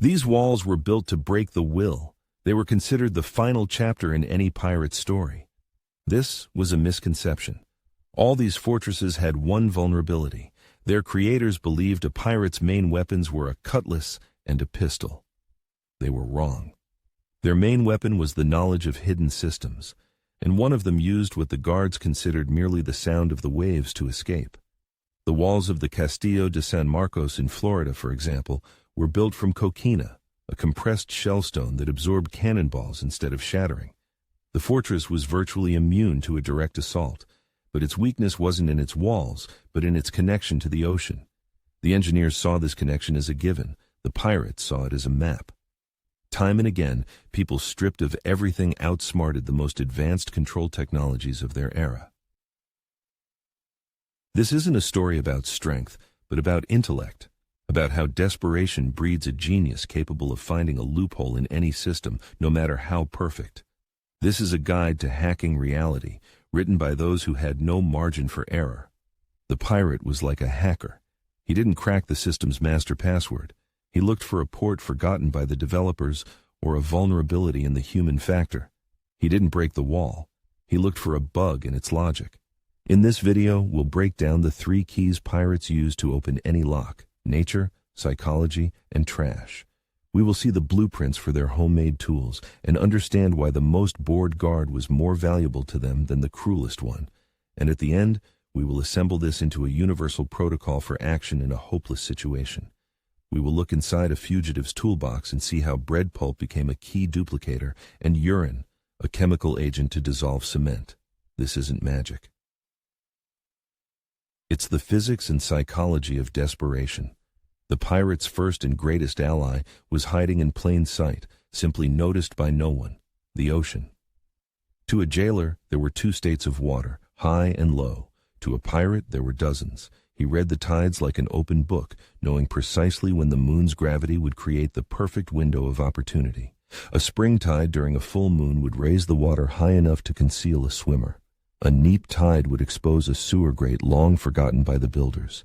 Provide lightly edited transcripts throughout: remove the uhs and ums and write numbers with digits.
These walls were built to break the will. They were considered the final chapter in any pirate's story. This was a misconception. All these fortresses had one vulnerability. Their creators believed a pirate's main weapons were a cutlass and a pistol. They were wrong. Their main weapon was the knowledge of hidden systems, and one of them used what the guards considered merely the sound of the waves to escape. The walls of the Castillo de San Marcos in Florida, for example, were built from coquina, a compressed shellstone that absorbed cannonballs instead of shattering. The fortress was virtually immune to a direct assault, but its weakness wasn't in its walls, but in its connection to the ocean. The engineers saw this connection as a given. The pirates saw it as a map. Time and again, people stripped of everything outsmarted the most advanced control technologies of their era. This isn't a story about strength, but about intellect, about how desperation breeds a genius capable of finding a loophole in any system, no matter how perfect. This is a guide to hacking reality, written by those who had no margin for error. The pirate was like a hacker. He didn't crack the system's master password. He looked for a port forgotten by the developers or a vulnerability in the human factor. He didn't break the wall. He looked for a bug in its logic. In this video, we'll break down the 3 keys pirates use to open any lock: nature, psychology, and trash. We will see the blueprints for their homemade tools and understand why the most bored guard was more valuable to them than the cruelest one. And at the end, we will assemble this into a universal protocol for action in a hopeless situation. We will look inside a fugitive's toolbox and see how bread pulp became a key duplicator and urine, a chemical agent to dissolve cement. This isn't magic. It's the physics and psychology of desperation. The pirate's first and greatest ally was hiding in plain sight, simply noticed by no one: the ocean. To a jailer, there were 2 states of water, high and low. To a pirate, there were dozens. He read the tides like an open book, knowing precisely when the moon's gravity would create the perfect window of opportunity. A spring tide during a full moon would raise the water high enough to conceal a swimmer. A neap tide would expose a sewer grate long forgotten by the builders.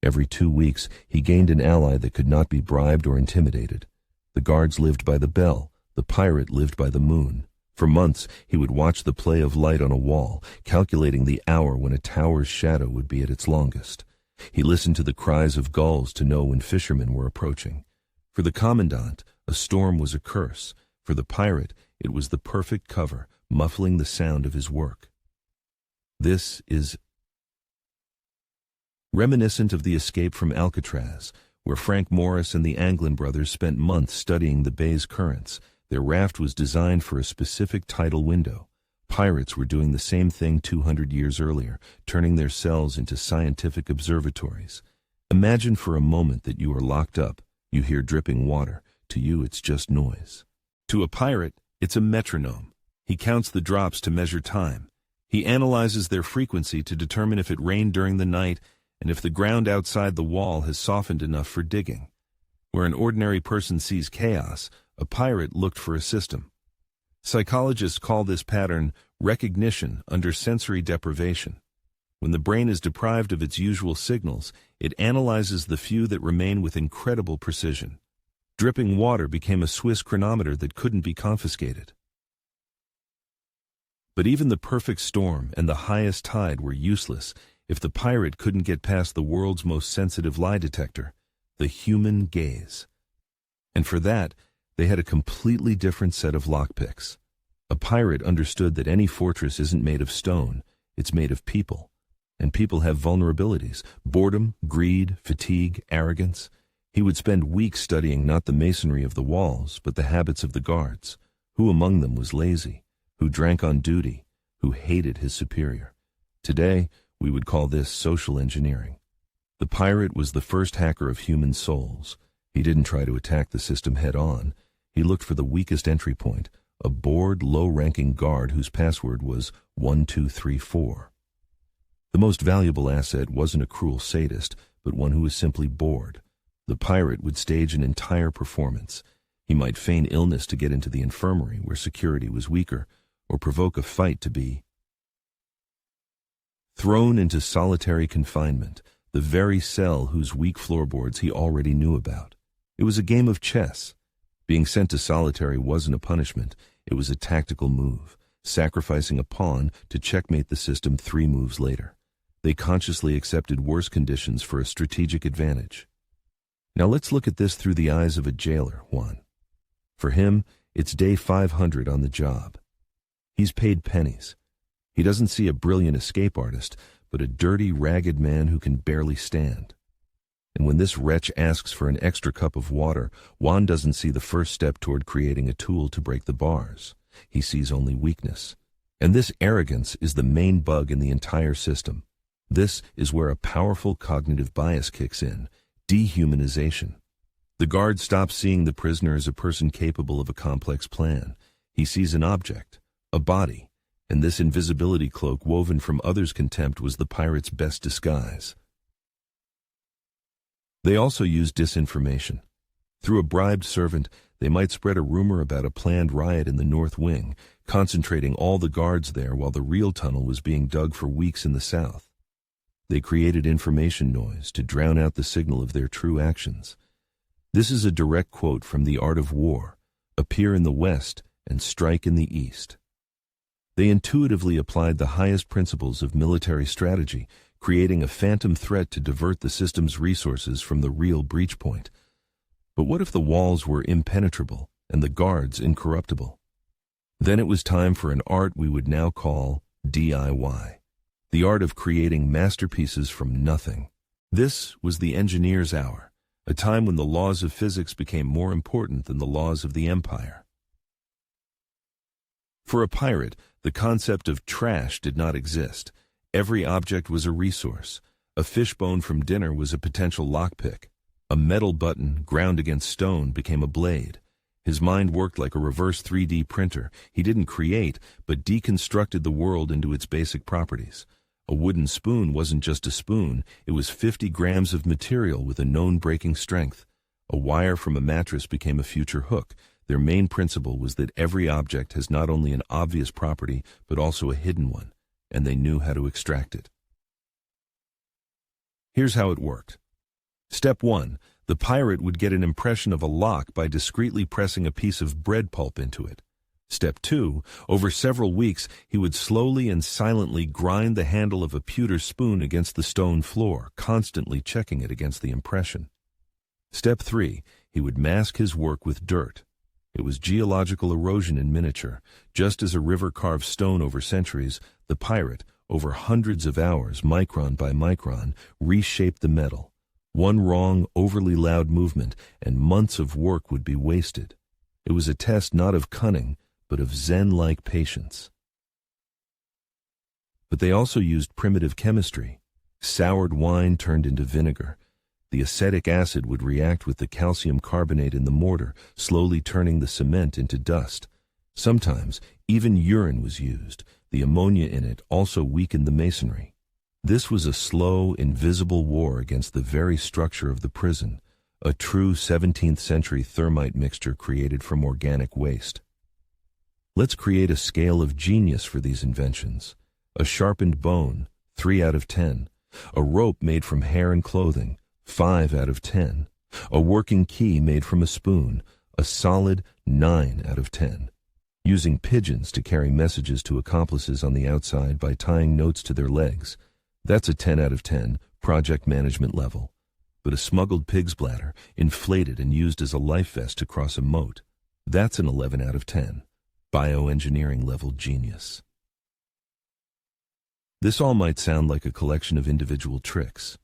Every 2 weeks, he gained an ally that could not be bribed or intimidated. The guards lived by the bell. The pirate lived by the moon. For months, he would watch the play of light on a wall, calculating the hour when a tower's shadow would be at its longest. He listened to the cries of gulls to know when fishermen were approaching. For the commandant, a storm was a curse. For the pirate, it was the perfect cover, muffling the sound of his work. This is reminiscent of the escape from Alcatraz, where Frank Morris and the Anglin brothers spent months studying the bay's currents. Their raft was designed for a specific tidal window. Pirates were doing the same thing 200 years earlier, turning their cells into scientific observatories. Imagine for a moment that you are locked up. You hear dripping water. To you, it's just noise. To a pirate, it's a metronome. He counts the drops to measure time. He analyzes their frequency to determine if it rained during the night and if the ground outside the wall has softened enough for digging. Where an ordinary person sees chaos, a pirate looked for a system. Psychologists call this pattern recognition under sensory deprivation. When the brain is deprived of its usual signals, it analyzes the few that remain with incredible precision. Dripping water became a Swiss chronometer that couldn't be confiscated. But even the perfect storm and the highest tide were useless if the pirate couldn't get past the world's most sensitive lie detector, the human gaze. And for that, they had a completely different set of lockpicks. A pirate understood that any fortress isn't made of stone, it's made of people. And people have vulnerabilities: boredom, greed, fatigue, arrogance. He would spend weeks studying not the masonry of the walls, but the habits of the guards. Who among them was lazy? Who drank on duty? Who hated his superior? Today, we would call this social engineering. The pirate was the first hacker of human souls. He didn't try to attack the system head-on. He looked for the weakest entry point, a bored, low-ranking guard whose password was 1234. The most valuable asset wasn't a cruel sadist, but one who was simply bored. The pirate would stage an entire performance. He might feign illness to get into the infirmary where security was weaker, or provoke a fight to be thrown into solitary confinement, the very cell whose weak floorboards he already knew about. It was a game of chess. Being sent to solitary wasn't a punishment, it was a tactical move, sacrificing a pawn to checkmate the system 3 moves later. They consciously accepted worse conditions for a strategic advantage. Now let's look at this through the eyes of a jailer, Juan. For him, it's day 500 on the job. He's paid pennies. He doesn't see a brilliant escape artist, but a dirty, ragged man who can barely stand. And when this wretch asks for an extra cup of water, Juan doesn't see the first step toward creating a tool to break the bars. He sees only weakness. And this arrogance is the main bug in the entire system. This is where a powerful cognitive bias kicks in, dehumanization. The guard stops seeing the prisoner as a person capable of a complex plan. He sees an object, a body, and this invisibility cloak woven from others' contempt was the pirate's best disguise. They also used disinformation. Through a bribed servant, they might spread a rumor about a planned riot in the North Wing, concentrating all the guards there while the real tunnel was being dug for weeks in the South. They created information noise to drown out the signal of their true actions. This is a direct quote from The Art of War: appear in the West and strike in the East. They intuitively applied the highest principles of military strategy, creating a phantom threat to divert the system's resources from the real breach point. But what if the walls were impenetrable and the guards incorruptible? Then it was time for an art we would now call DIY, the art of creating masterpieces from nothing. This was the engineer's hour, a time when the laws of physics became more important than the laws of the empire. For a pirate, the concept of trash did not exist. Every object was a resource. A fishbone from dinner was a potential lockpick. A metal button ground against stone became a blade. His mind worked like a reverse 3D printer. He didn't create, but deconstructed the world into its basic properties. A wooden spoon wasn't just a spoon, it was 50 grams of material with a known breaking strength. A wire from a mattress became a future hook. Their main principle was that every object has not only an obvious property, but also a hidden one, and they knew how to extract it. Here's how it worked. Step 1. The pirate would get an impression of a lock by discreetly pressing a piece of bread pulp into it. Step 2. Over several weeks, he would slowly and silently grind the handle of a pewter spoon against the stone floor, constantly checking it against the impression. Step 3. He would mask his work with dirt. It was geological erosion in miniature. Just as a river carves stone over centuries, the pirate, over hundreds of hours, micron by micron, reshaped the metal. One wrong, overly loud movement, and months of work would be wasted. It was a test not of cunning, but of Zen-like patience. But they also used primitive chemistry. Soured wine turned into vinegar. The acetic acid would react with the calcium carbonate in the mortar, slowly turning the cement into dust. Sometimes, even urine was used. The ammonia in it also weakened the masonry. This was a slow, invisible war against the very structure of the prison, a true 17th century thermite mixture created from organic waste. Let's create a scale of genius for these inventions. A sharpened bone, 3 out of 10. A rope made from hair and clothing, 5 out of 10. A working key made from a spoon, a solid 9 out of 10. Using pigeons to carry messages to accomplices on the outside by tying notes to their legs. That's a 10 out of 10, project management level. But a smuggled pig's bladder, inflated and used as a life vest to cross a moat. That's an 11 out of 10, bioengineering level genius. This all might sound like a collection of individual tricks.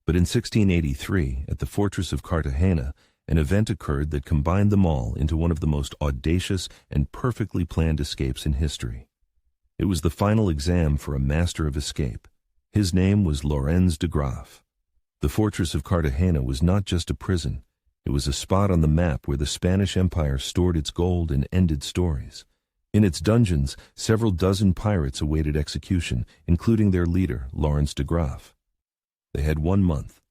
But in 1683, at the fortress of Cartagena, an event occurred that combined them all into one of the most audacious and perfectly planned escapes in history. It was the final exam for a master of escape. His name was Laurens de Graaf. The fortress of Cartagena was not just a prison. It was a spot on the map where the Spanish Empire stored its gold and ended stories. In its dungeons, several dozen pirates awaited execution, including their leader, Laurens de Graaf. They had 1 month.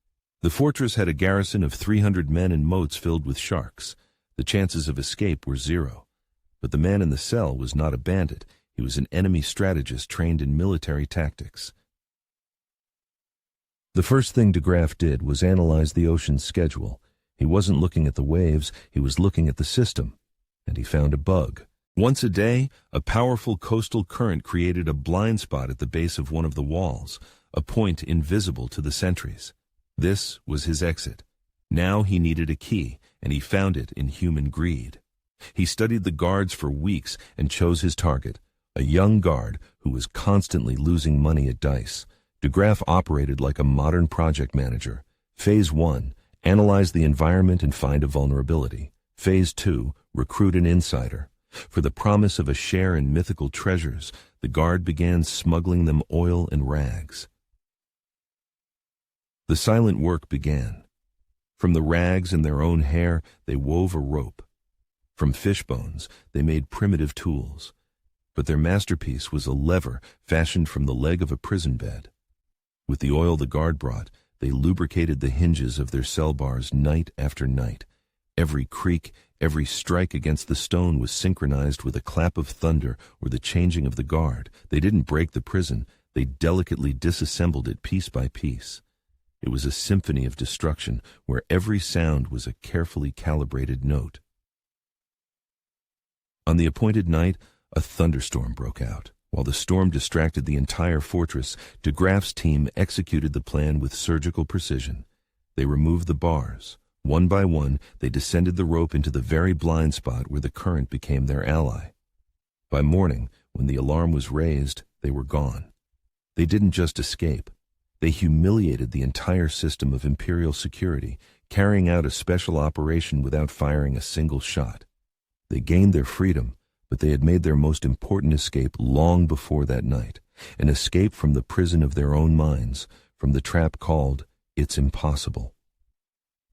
The fortress had a garrison of 300 men and moats filled with sharks. The chances of escape were 0. But the man in the cell was not a bandit. He was an enemy strategist trained in military tactics. The first thing de Graaf did was analyze the ocean's schedule. He wasn't looking at the waves, he was looking at the system, and he found a bug. Once a day, a powerful coastal current created a blind spot at the base of one of the walls, a point invisible to the sentries. This was his exit. Now he needed a key, and he found it in human greed. He studied the guards for weeks and chose his target, a young guard who was constantly losing money at dice. De Graaf operated like a modern project manager. Phase 1, analyze the environment and find a vulnerability. Phase 2, recruit an insider. For the promise of a share in mythical treasures, the guard began smuggling them oil and rags. The silent work began. From the rags in their own hair, they wove a rope. From fish bones, they made primitive tools. But their masterpiece was a lever fashioned from the leg of a prison bed. With the oil the guard brought, they lubricated the hinges of their cell bars night after night. Every creak, every strike against the stone was synchronized with a clap of thunder or the changing of the guard. They didn't break the prison, they delicately disassembled it piece by piece. It was a symphony of destruction where every sound was a carefully calibrated note. On the appointed night, a thunderstorm broke out. While the storm distracted the entire fortress, De Graaf's team executed the plan with surgical precision. They removed the bars. One by one, they descended the rope into the very blind spot where the current became their ally. By morning, when the alarm was raised, they were gone. They didn't just escape. They humiliated the entire system of imperial security, carrying out a special operation without firing a single shot. They gained their freedom, but they had made their most important escape long before that night, an escape from the prison of their own minds, from the trap called "It's Impossible."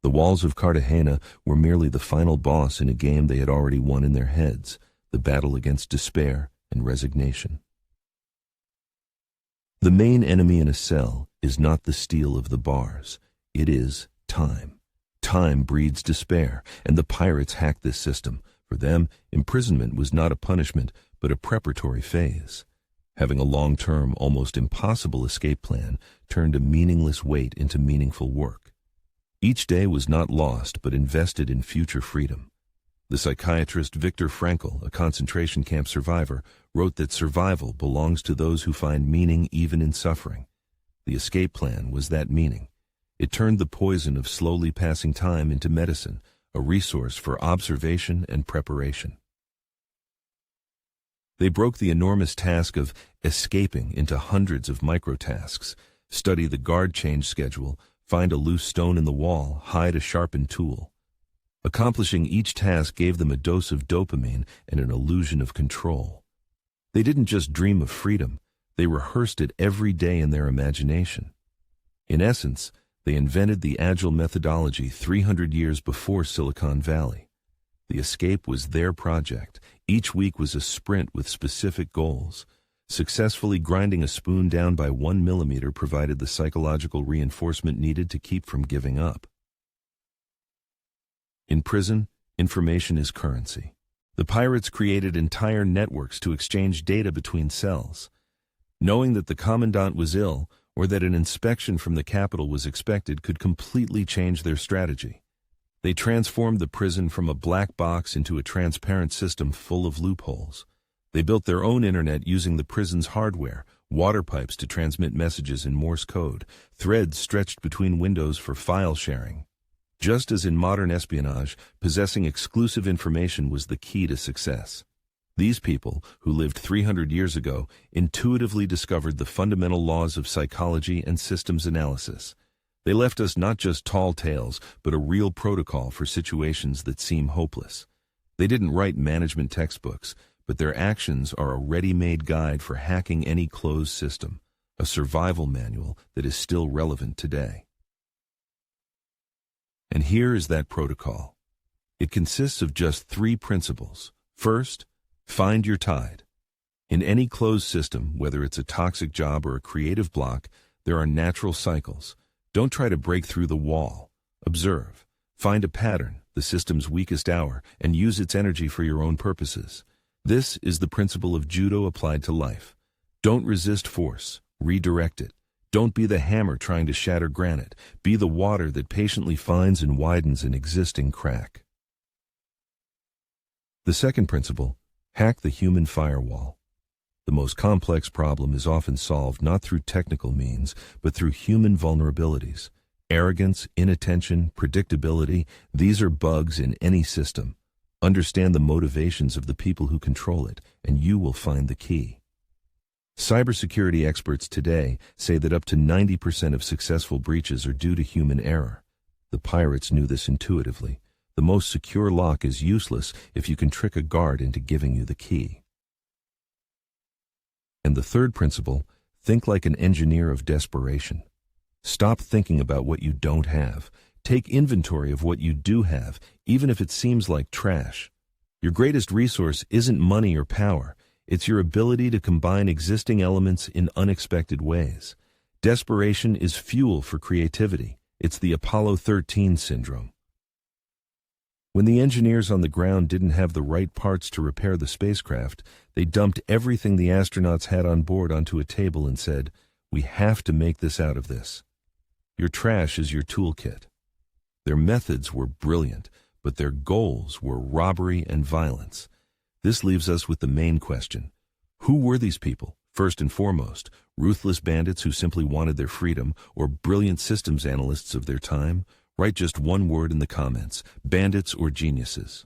The walls of Cartagena were merely the final boss in a game they had already won in their heads, the battle against despair and resignation. The main enemy in a cell is not the steel of the bars, it is time. Time breeds despair, and the pirates hacked this system. For them, imprisonment was not a punishment, but a preparatory phase. Having a long-term, almost impossible escape plan turned a meaningless wait into meaningful work. Each day was not lost, but invested in future freedom. The psychiatrist Viktor Frankl, a concentration camp survivor, wrote that survival belongs to those who find meaning even in suffering. The escape plan was that meaning. It turned the poison of slowly passing time into medicine, a resource for observation and preparation. They broke the enormous task of escaping into hundreds of microtasks: study the guard change schedule, find a loose stone in the wall, hide a sharpened tool. Accomplishing each task gave them a dose of dopamine and an illusion of control. They didn't just dream of freedom, they rehearsed it every day in their imagination. In essence, they invented the Agile methodology 300 years before Silicon Valley. The escape was their project. Each week was a sprint with specific goals. Successfully grinding a spoon down by 1 millimeter provided the psychological reinforcement needed to keep from giving up. In prison, information is currency. The pirates created entire networks to exchange data between cells. Knowing that the commandant was ill, or that an inspection from the capital was expected, could completely change their strategy. They transformed the prison from a black box into a transparent system full of loopholes. They built their own internet using the prison's hardware, water pipes to transmit messages in Morse code, threads stretched between windows for file sharing. Just as in modern espionage, possessing exclusive information was the key to success. These people, who lived 300 years ago, intuitively discovered the fundamental laws of psychology and systems analysis. They left us not just tall tales, but a real protocol for situations that seem hopeless. They didn't write management textbooks, but their actions are a ready-made guide for hacking any closed system, a survival manual that is still relevant today. And here is that protocol. It consists of just 3 principles. First, find your tide. In any closed system, whether it's a toxic job or a creative block, there are natural cycles. Don't try to break through the wall. Observe. Find a pattern, the system's weakest hour, and use its energy for your own purposes. This is the principle of judo applied to life. Don't resist force. Redirect it. Don't be the hammer trying to shatter granite. Be the water that patiently finds and widens an existing crack. The second principle, hack the human firewall. The most complex problem is often solved not through technical means, but through human vulnerabilities. Arrogance, inattention, predictability, these are bugs in any system. Understand the motivations of the people who control it, and you will find the key. Cybersecurity experts today say that up to 90% of successful breaches are due to human error. The pirates knew this intuitively. The most secure lock is useless if you can trick a guard into giving you the key. And the third principle, think like an engineer of desperation. Stop thinking about what you don't have. Take inventory of what you do have, even if it seems like trash. Your greatest resource isn't money or power. It's your ability to combine existing elements in unexpected ways. Desperation is fuel for creativity. It's the Apollo 13 syndrome. When the engineers on the ground didn't have the right parts to repair the spacecraft, they dumped everything the astronauts had on board onto a table and said, "We have to make this out of this." Your trash is your toolkit. Their methods were brilliant, but their goals were robbery and violence. This leaves us with the main question. Who were these people? First and foremost, ruthless bandits who simply wanted their freedom, or brilliant systems analysts of their time? Write just one word in the comments, bandits or geniuses.